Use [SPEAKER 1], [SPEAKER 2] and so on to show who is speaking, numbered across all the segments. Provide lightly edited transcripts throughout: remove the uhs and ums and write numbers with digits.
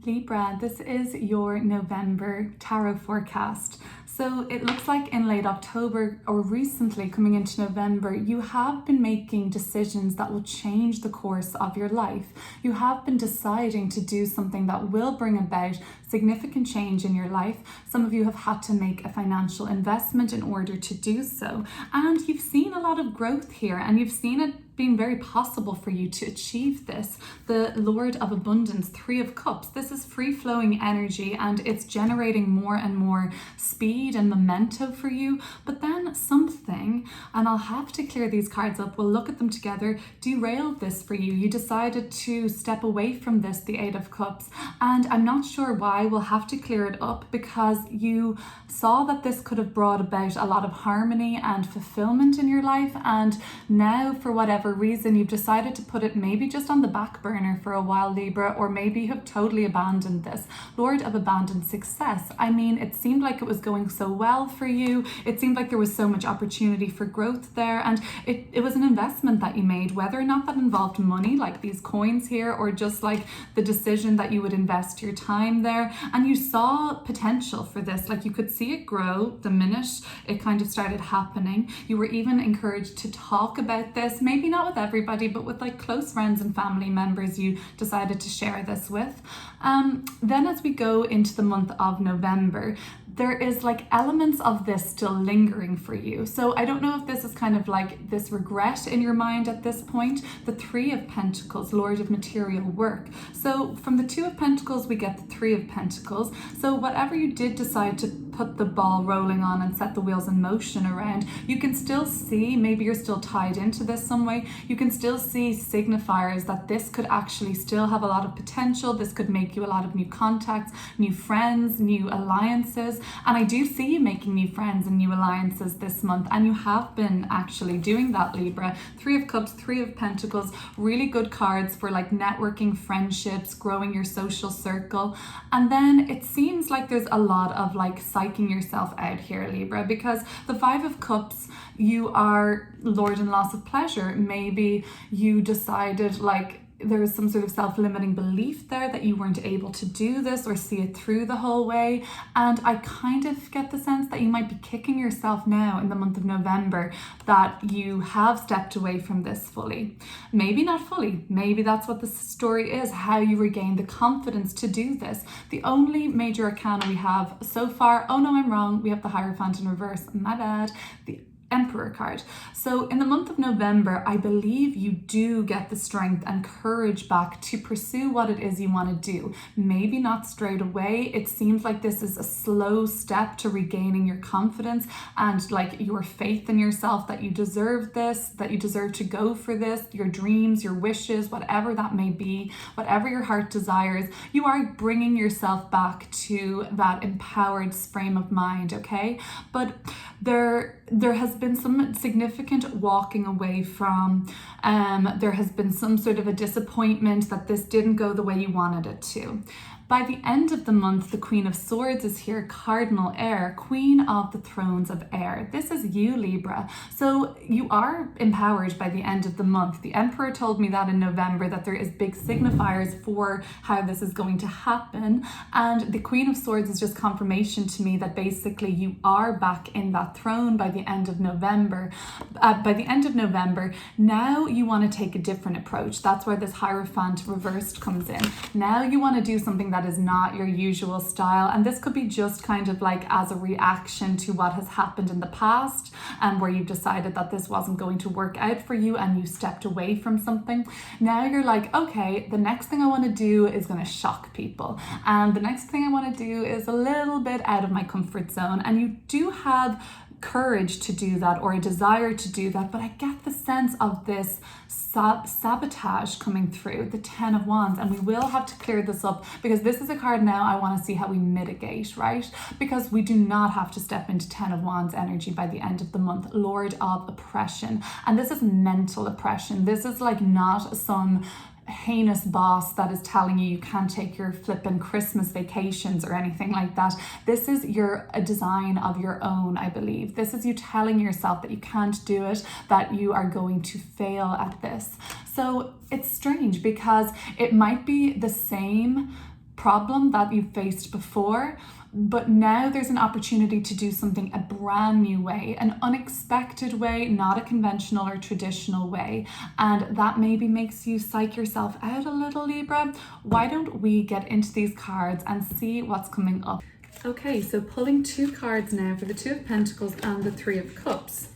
[SPEAKER 1] Libra, this is your November tarot forecast. So it looks like in late October or recently coming into November, you have been making decisions that will change the course of your life. You have been deciding to do something that will bring about significant change in your life. Some of you have had to make a financial investment in order to do so. And you've seen a lot of growth here, and you've seen it being very possible for you to achieve this. The Lord of Abundance, Three of Cups, this is free-flowing energy and it's generating more and more speed and momentum for you. But then something, and I'll have to clear these cards up, we'll look at them together, derailed this for you. You decided to step away from this, the Eight of Cups, and I'm not sure why. We'll have to clear it up because you saw that this could have brought about a lot of harmony and fulfillment in your life, and now for whatever reason you've decided to put it maybe just on the back burner for a while, Libra, or maybe you have totally abandoned this. Lord of Abandoned Success. I mean, it seemed like it was going so well for you. It seemed like there was so much opportunity for growth there, and it was an investment that you made, whether or not that involved money like these coins here, or just like the decision that you would invest your time there, and you saw potential for this. Like you could see it grow the minute it kind of started happening. You were even encouraged to talk about this, maybe not with everybody, but with like close friends and family members you decided to share this with. Then as we go into the month of November, there is like elements of this still lingering for you. So I don't know if this is kind of like this regret in your mind at this point. The Three of Pentacles, Lord of Material Work. So from the Two of Pentacles, we get the Three of Pentacles. So whatever you did decide to put the ball rolling on and set the wheels in motion around, you can still see, maybe you're still tied into this some way, you can still see signifiers that this could actually still have a lot of potential. This could make you a lot of new contacts, new friends, new alliances. And I do see you making new friends and new alliances this month, and you have been actually doing that, Libra. Three of Cups, Three of Pentacles, really good cards for like networking, friendships, growing your social circle. And then it seems like there's a lot of like psyching yourself out here, Libra, because the Five of Cups, you are Lord and Loss of Pleasure. Maybe you decided like there was some sort of self-limiting belief there that you weren't able to do this or see it through the whole way. And I kind of get the sense that you might be kicking yourself now in the month of November that you have stepped away from this fully. Maybe not fully. Maybe that's what the story is, how you regain the confidence to do this. The only major arcana we have so far, oh no, I'm wrong, we have the Hierophant in reverse, my bad, the Emperor card. So in the month of November, I believe you do get the strength and courage back to pursue what it is you want to do. Maybe not straight away. It seems like this is a slow step to regaining your confidence and like your faith in yourself, that you deserve this, that you deserve to go for this, your dreams, your wishes, whatever that may be, whatever your heart desires. You are bringing yourself back to that empowered frame of mind, okay? But there has been some significant walking away from. There has been some sort of a disappointment that this didn't go the way you wanted it to. By the end of the month, the Queen of Swords is here, Cardinal Air, Queen of the Thrones of Air. This is you, Libra. So you are empowered by the end of the month. The Emperor told me that in November, that there is big signifiers for how this is going to happen. And the Queen of Swords is just confirmation to me that basically you are back in that throne by the end of November. By the end of November, now you want to take a different approach. That's where this Hierophant Reversed comes in. Now you want to do something that is not your usual style, and this could be just kind of like as a reaction to what has happened in the past, and where you've decided that this wasn't going to work out for you and you stepped away from something. Now you're like, okay, the next thing I want to do is going to shock people, and the next thing I want to do is a little bit out of my comfort zone. And you do have courage to do that, or a desire to do that, but I get the sense of this sabotage coming through, the Ten of Wands, and we will have to clear this up, because this is a card now I want to see how we mitigate, right? Because we do not have to step into Ten of Wands energy by the end of the month. Lord of Oppression, and this is mental oppression. This is like not some heinous boss that is telling you can't take your flippin' Christmas vacations or anything like that. This is a design of your own, I believe. This is you telling yourself that you can't do it, that you are going to fail at this. So it's strange because it might be the same problem that you've faced before, but now there's an opportunity to do something a brand new way, an unexpected way, not a conventional or traditional way. And that maybe makes you psych yourself out a little, Libra. Why don't we get into these cards and see what's coming up? Okay, so pulling 2 cards now for the 2 of Pentacles and the 3 of Cups.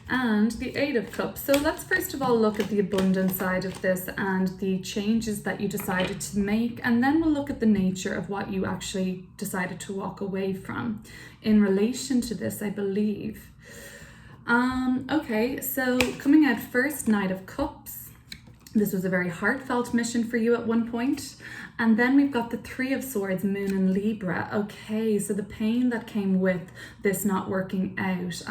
[SPEAKER 1] And the 8 of Cups. So let's first of all look at the abundance side of this and the changes that you decided to make, and then we'll look at the nature of what you actually decided to walk away from in relation to this, I believe. Okay, so coming out first, Knight of Cups. This was a very heartfelt mission for you at one point. And then we've got the 3 of Swords, Moon and Libra. Okay, so the pain that came with this not working out.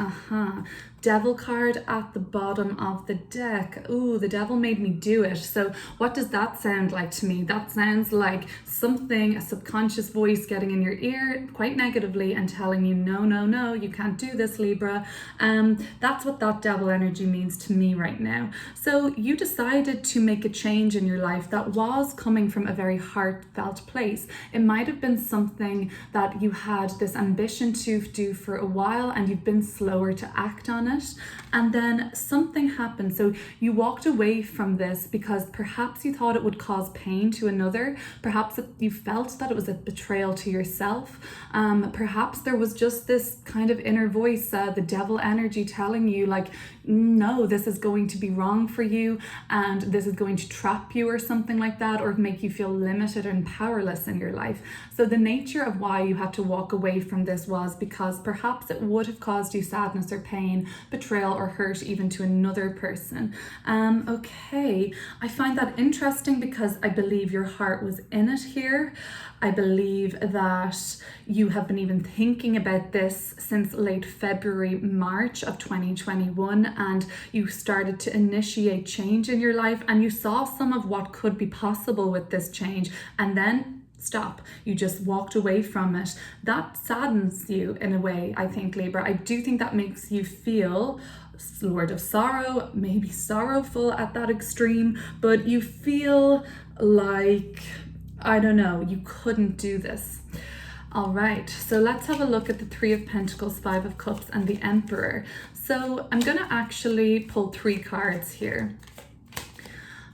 [SPEAKER 1] Devil card at the bottom of the deck. Ooh, the devil made me do it. So what does that sound like to me? That sounds like something, a subconscious voice getting in your ear quite negatively and telling you, no, no, no, you can't do this, Libra. That's what that devil energy means to me right now. So you decided to make a change in your life that was coming from a very heartfelt place. It might have been something that you had this ambition to do for a while and you've been slower to act on it. And then something happened. So you walked away from this because perhaps you thought it would cause pain to another. Perhaps you felt that it was a betrayal to yourself. Perhaps there was just this kind of inner voice, the devil energy telling you like, no, this is going to be wrong for you and this is going to trap you or something like that, or make you feel limited and powerless in your life. So the nature of why you had to walk away from this was because perhaps it would have caused you sadness or pain, betrayal or hurt even to another person. Okay, I find that interesting because I believe your heart was in it here. I believe that you have been even thinking about this since late February, March of 2021, and you started to initiate change in your life and you saw some of what could be possible with this change, and then stop. You just walked away from it. That saddens you in a way, I think, Libra. I do think that makes you feel Lord of Sorrow, maybe sorrowful at that extreme, but you feel like, I don't know, you couldn't do this. All right, so let's have a look at the 3 of Pentacles, 5 of Cups, and the Emperor. So I'm going to actually pull 3 cards here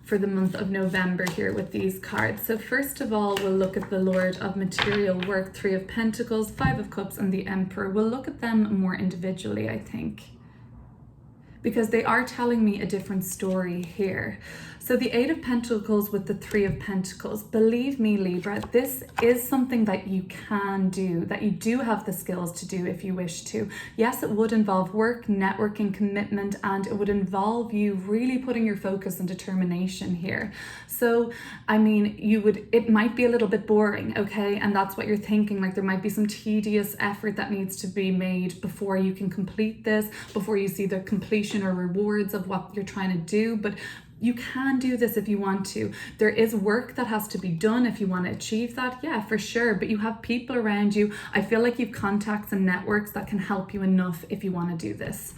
[SPEAKER 1] for the month of November here with these cards. So first of all, we'll look at the Lord of Material Work, 3 of Pentacles, 5 of Cups, and the Emperor. We'll look at them more individually, I think, because they are telling me a different story here. So the 8 of Pentacles with the 3 of Pentacles, believe me, Libra, this is something that you can do, that you do have the skills to do if you wish to. Yes, it would involve work, networking, commitment, and it would involve you really putting your focus and determination here. So, I mean, it might be a little bit boring, okay? And that's what you're thinking, like there might be some tedious effort that needs to be made before you can complete this, before you see the completion or rewards of what you're trying to do. But you can do this if you want to. There is work that has to be done if you want to achieve that, yeah, for sure. But you have people around you. I feel like you've contacts and networks that can help you enough if you want to do this.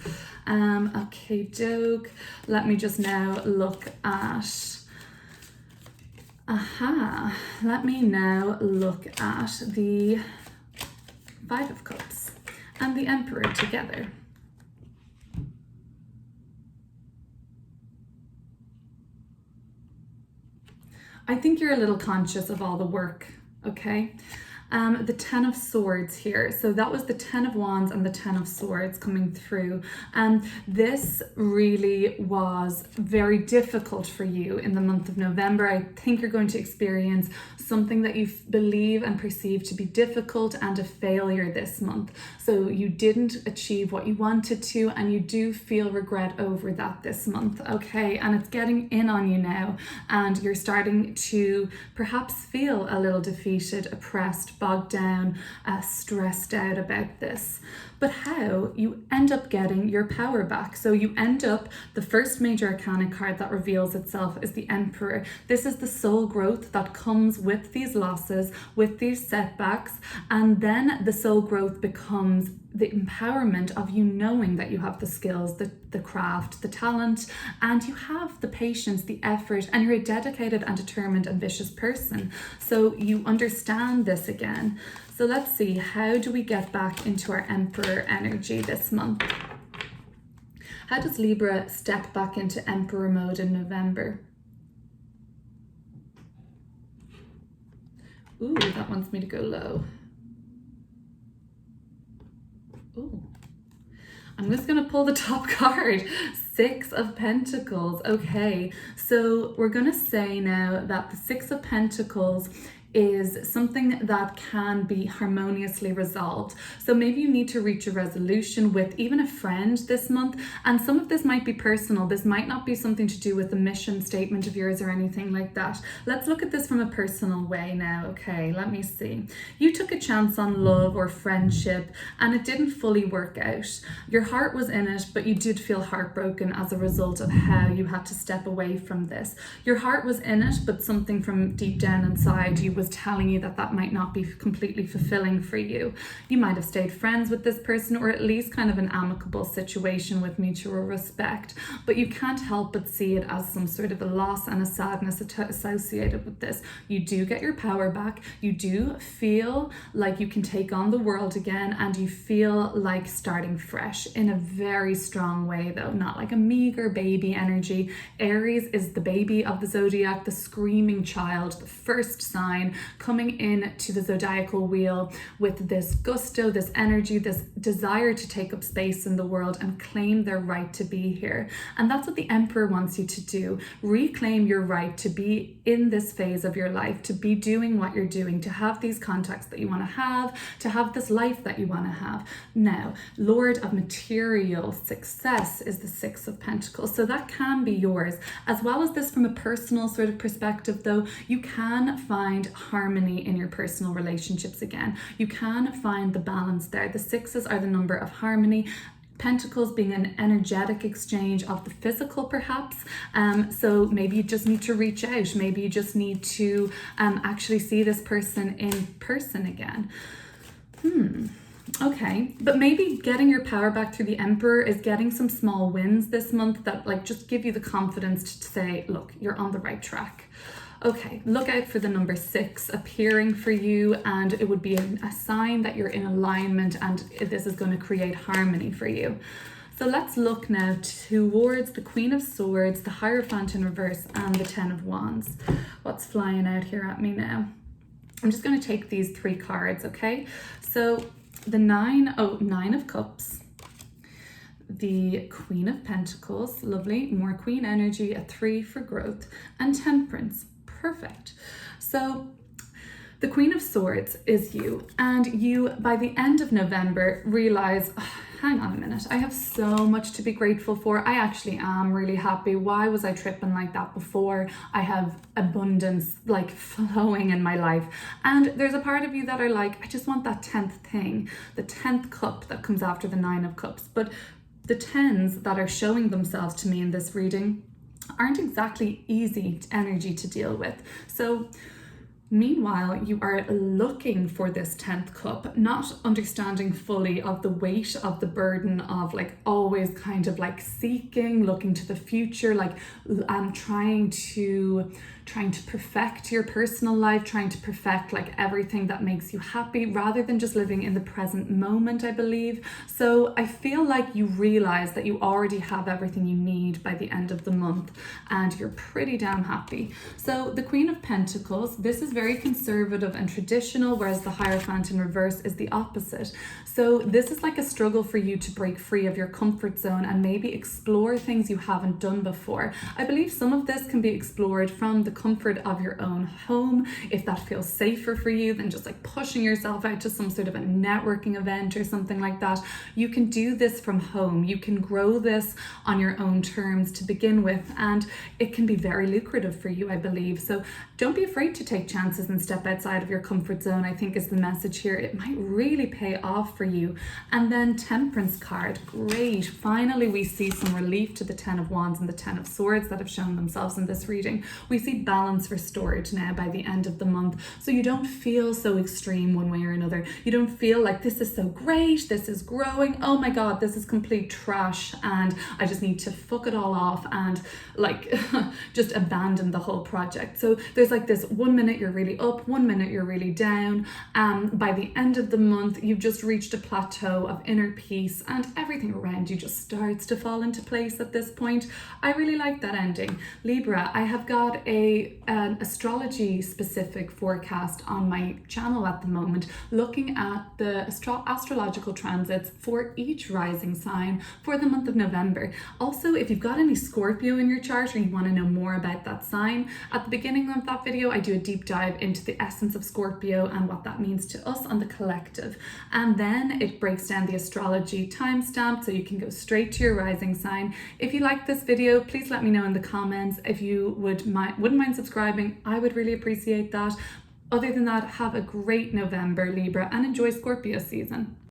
[SPEAKER 1] Okay, doke. Let me just now look at... Let me now look at the 5 of Cups and the Emperor together. I think you're a little conscious of all the work, okay? The 10 of Swords here. So that was the 10 of Wands and the 10 of Swords coming through. This really was very difficult for you in the month of November. I think you're going to experience something that you believe and perceive to be difficult and a failure this month. So you didn't achieve what you wanted to, and you do feel regret over that this month, okay? And it's getting in on you now, and you're starting to perhaps feel a little defeated, oppressed, bogged down, stressed out about this. But how? You end up getting your power back. So you end up, the first major arcana card that reveals itself is the Emperor. This is the soul growth that comes with these losses, with these setbacks, and then the soul growth becomes the empowerment of you knowing that you have the skills, the craft, the talent, and you have the patience, the effort, and you're a dedicated and determined, ambitious person. So you understand this again. So let's see, how do we get back into our Emperor energy this month? How does Libra step back into Emperor mode in November? Ooh, that wants me to go low. Ooh. I'm just going to pull the top card, 6 of Pentacles. Okay, so we're going to say now that the 6 of Pentacles is something that can be harmoniously resolved. So maybe you need to reach a resolution with even a friend this month, and some of this might be personal. This might not be something to do with a mission statement of yours or anything like that. Let's look at this from a personal way now. Okay, let me see. You took a chance on love or friendship and it didn't fully work out. Your heart was in it, but you did feel heartbroken as a result of how you had to step away from this. Your heart was in it, but something from deep down inside you was telling you that that might not be completely fulfilling for you. You might have stayed friends with this person, or at least kind of an amicable situation with mutual respect, but you can't help but see it as some sort of a loss and a sadness associated with this. You do get your power back. You do feel like you can take on the world again, and you feel like starting fresh in a very strong way, though, not like a meager baby energy. Aries is the baby of the zodiac, the screaming child, the first sign, coming in to the zodiacal wheel with this gusto, this energy, this desire to take up space in the world and claim their right to be here. And that's what the Emperor wants you to do. Reclaim your right to be in this phase of your life, to be doing what you're doing, to have these contacts that you want to have this life that you want to have. Now, Lord of material success is the 6 of Pentacles. So that can be yours. As well as this from a personal sort of perspective, though, you can find harmony in your personal relationships again. You can find the balance there. The 6s are the number of harmony. Pentacles being an energetic exchange of the physical, perhaps. So maybe you just need to reach out. Maybe you just need to actually see this person in person again. Okay, but maybe getting your power back through the Emperor is getting some small wins this month that like just give you the confidence to say, look, you're on the right track. Okay, look out for the number 6 appearing for you, and it would be a sign that you're in alignment and this is going to create harmony for you. So let's look now towards the Queen of Swords, the Hierophant in reverse, and the 10 of Wands. What's flying out here at me now? I'm just going to take these 3 cards, okay? So the 9 of Cups, the Queen of Pentacles, lovely, more Queen energy, a 3 for growth, and Temperance. Perfect. So the Queen of Swords is you, and you by the end of November realize, oh, hang on a minute, I have so much to be grateful for. I actually am really happy. Why was I tripping like that before? I have abundance like flowing in my life. And there's a part of you that are like, I just want that 10th thing, the 10th cup that comes after the 9 of Cups. But the 10s that are showing themselves to me in this reading aren't exactly easy energy to deal with. So meanwhile, you are looking for this 10th cup, not understanding fully of the weight of the burden of like always kind of like seeking, looking to the future, like trying to perfect your personal life, trying to perfect like everything that makes you happy rather than just living in the present moment, I believe. So I feel like you realize that you already have everything you need by the end of the month and you're pretty damn happy. So the Queen of Pentacles, this is very conservative and traditional, whereas the Hierophant in reverse is the opposite. So this is like a struggle for you to break free of your comfort zone and maybe explore things you haven't done before. I believe some of this can be explored from the comfort of your own home, if that feels safer for you than just like pushing yourself out to some sort of a networking event or something like that. You can do this from home. You can grow this on your own terms to begin with, and it can be very lucrative for you, I believe. So don't be afraid to take chances and step outside of your comfort zone, I think is the message here. It might really pay off for you. And then Temperance card, great. Finally, we see some relief to the 10 of Wands and the 10 of Swords that have shown themselves in this reading. We see balance restored now by the end of the month. So you don't feel so extreme one way or another. You don't feel like this is so great, this is growing, oh my God, this is complete trash and I just need to fuck it all off and like just abandon the whole project. So there's like this 1 minute you're really up, 1 minute you're really down. By the end of the month, you've just reached a plateau of inner peace and everything around you just starts to fall into place at this point. I really like that ending. Libra, I have got an astrology specific forecast on my channel at the moment, looking at the astrological transits for each rising sign for the month of November. Also, if you've got any Scorpio in your chart or you want to know more about that sign, at the beginning of that video, I do a deep dive into the essence of Scorpio and what that means to us on the collective. And then it breaks down the astrology timestamp so you can go straight to your rising sign. If you like this video, please let me know in the comments. If you wouldn't mind subscribing, I would really appreciate that. Other than that, have a great November, Libra, and enjoy Scorpio season.